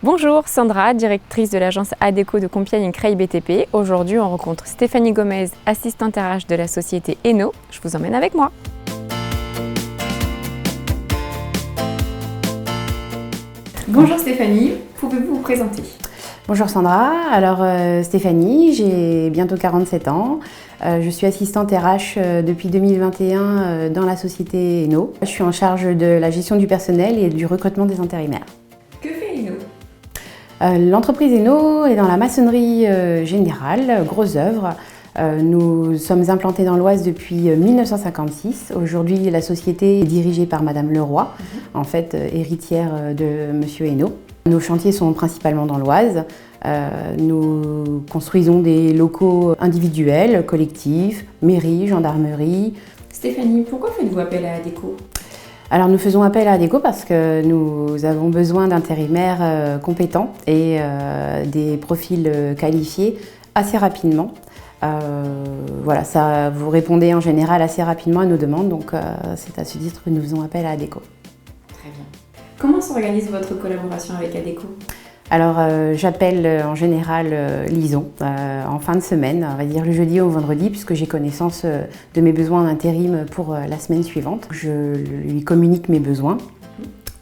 Bonjour, Sandra, directrice de l'agence Adecco de Compiègne Creil BTP. Aujourd'hui, on rencontre Stéphanie Gomez, assistante RH de la société Eno. Je vous emmène avec moi. Bonjour Stéphanie, pouvez-vous vous présenter? Bonjour Sandra, alors Stéphanie, j'ai bientôt 47 ans. Je suis assistante RH depuis 2021 dans la société Eno. Je suis en charge de la gestion du personnel et du recrutement des intérimaires. Que fait Eno? L'entreprise Eno est dans la maçonnerie générale, gros œuvre. Nous sommes implantés dans l'Oise depuis 1956. Aujourd'hui, la société est dirigée par Madame Leroy, en fait héritière de Monsieur Eno. Nos chantiers sont principalement dans l'Oise. Nous construisons des locaux individuels, collectifs, mairie, gendarmerie. Stéphanie, pourquoi faites-vous appel à Adecco? Alors nous faisons appel à Adecco parce que nous avons besoin d'intérimaires compétents et des profils qualifiés assez rapidement. Voilà, ça, vous répondez en général assez rapidement à nos demandes, donc c'est à ce titre que nous faisons appel à Adecco. Très bien. Comment s'organise votre collaboration avec Adecco? Alors j'appelle en général Lison en fin de semaine, on va dire le jeudi ou vendredi, puisque j'ai connaissance de mes besoins d'intérim pour la semaine suivante. Je lui communique mes besoins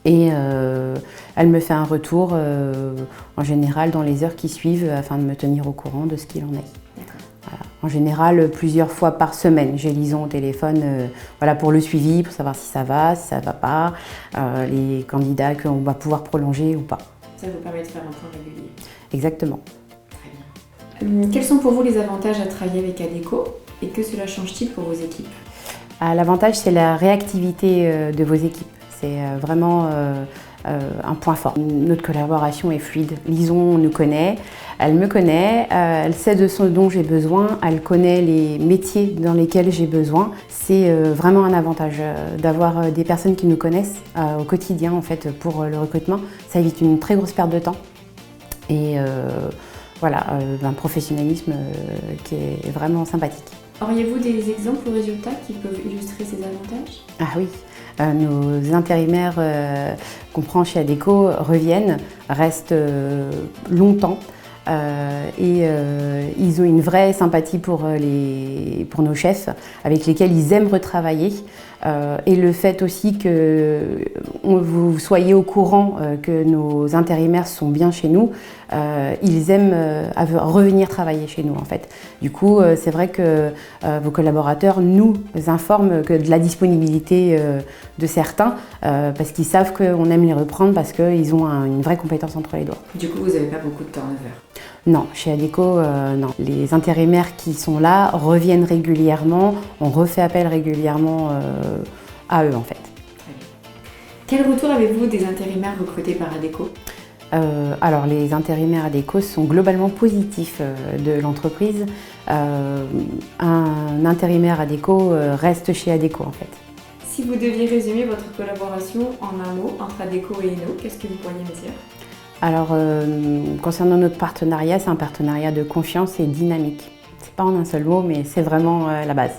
et elle me fait un retour en général dans les heures qui suivent afin de me tenir au courant de ce qu'il en est. Voilà. En général, plusieurs fois par semaine, j'ai Lison au téléphone voilà, pour le suivi, pour savoir si ça va pas, les candidats qu'on va pouvoir prolonger ou pas. Ça vous permet de faire un point régulier. Exactement. Très bien. Quels sont pour vous les avantages à travailler avec Adecco et que cela change-t-il pour vos équipes? L'avantage, c'est la réactivité de vos équipes. C'est vraiment un point fort. Notre collaboration est fluide. Lison nous connaît, elle me connaît, elle sait de ce dont j'ai besoin, elle connaît les métiers dans lesquels j'ai besoin. C'est vraiment un avantage d'avoir des personnes qui nous connaissent au quotidien en fait, pour le recrutement. Ça évite une très grosse perte de temps et voilà, un professionnalisme qui est vraiment sympathique. Auriez-vous des exemples ou résultats qui peuvent illustrer ces avantages? Ah oui, nos intérimaires qu'on prend chez Adecco reviennent, restent longtemps et ils ont une vraie sympathie pour nos chefs avec lesquels ils aiment retravailler. Et le fait aussi que vous soyez au courant que nos intérimaires sont bien chez nous, ils aiment revenir travailler chez nous en fait. Du coup, c'est vrai que vos collaborateurs nous informent de la disponibilité de certains parce qu'ils savent qu'on aime les reprendre parce qu'ils ont une vraie compétence entre les doigts. Du coup, vous n'avez pas beaucoup de turnover? Non, chez Adecco, non. Les intérimaires qui sont là reviennent régulièrement, on refait appel régulièrement à eux en fait. Quel retour avez-vous des intérimaires recrutés par Adecco? Alors les intérimaires Adecco sont globalement positifs de l'entreprise. Un intérimaire Adecco reste chez Adecco en fait. Si vous deviez résumer votre collaboration en un mot entre Adecco et Eno, qu'est-ce que vous pourriez me dire? Alors concernant notre partenariat, c'est un partenariat de confiance et dynamique. C'est pas en un seul mot, mais c'est vraiment la base.